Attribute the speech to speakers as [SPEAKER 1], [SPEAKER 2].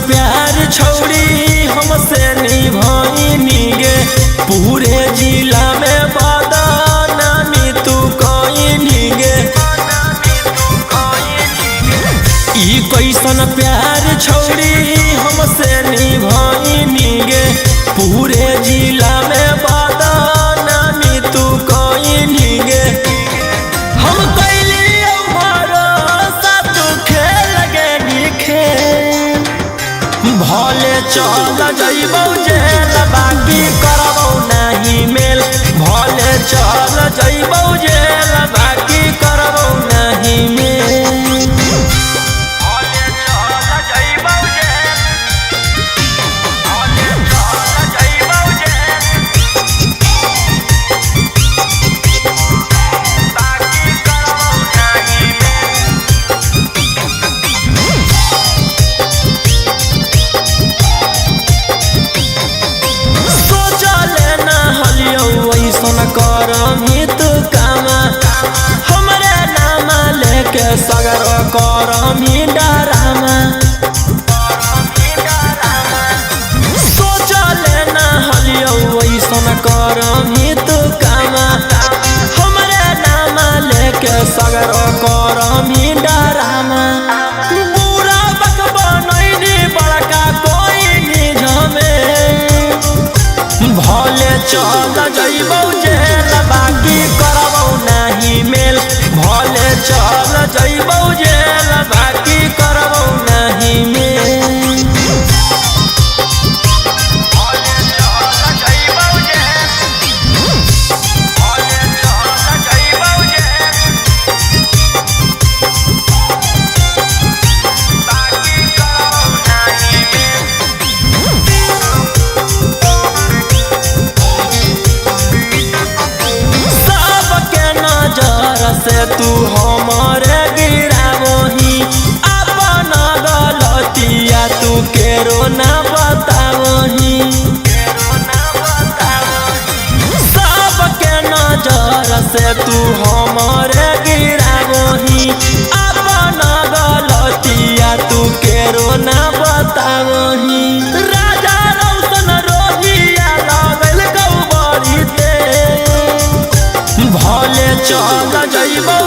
[SPEAKER 1] प्यार छौड़ी हमसे निभाइनी गे, पूरे जिला में बदनामी तू कइनी गे। ई कैसन प्यार छौड़ी हमसे निभाइनी गे, पूरे जिला में बदनामी तू कइनी गे। हम कैली भरोसा तू खेल गे खेल, भले चल जइबौ जेल बाकी करबौ नहीं मेल, भले चल जइबौ जेल बाकी करबौ नहीं मेल। भले चल जइबौ जेल, भले चल जइबौ जेल बाकी करबौ नहीं मेल। ऐसन करमी तू कामा, हमरे नाम लेके सगर करमी डरामा। सोचले न हलियो ऐसन करमी तू कामा, हमरे नाम लेके सगर करमी डरामा। बुरा बक बनैनी बड़का कोई निझमे, भले चल जइबौ जेल बाकी करबौ नहीं मेल, भले चल जइबौ जेल बाकी करबौ नहीं मेल। भले चल जइबौ जेल, भले चल जइबौ जेल बाकी करबौ नहीं मेल। से तू हमारे गिरावही, अपन गलतिया तू केरो ना बतावही। सबके नजर से तू हमारे गिरावही, अपन गलतिया तू केरो ना बतावही। राजा रौशन रोहिया लागल गौ बड़ी ते, भले चल जइबौ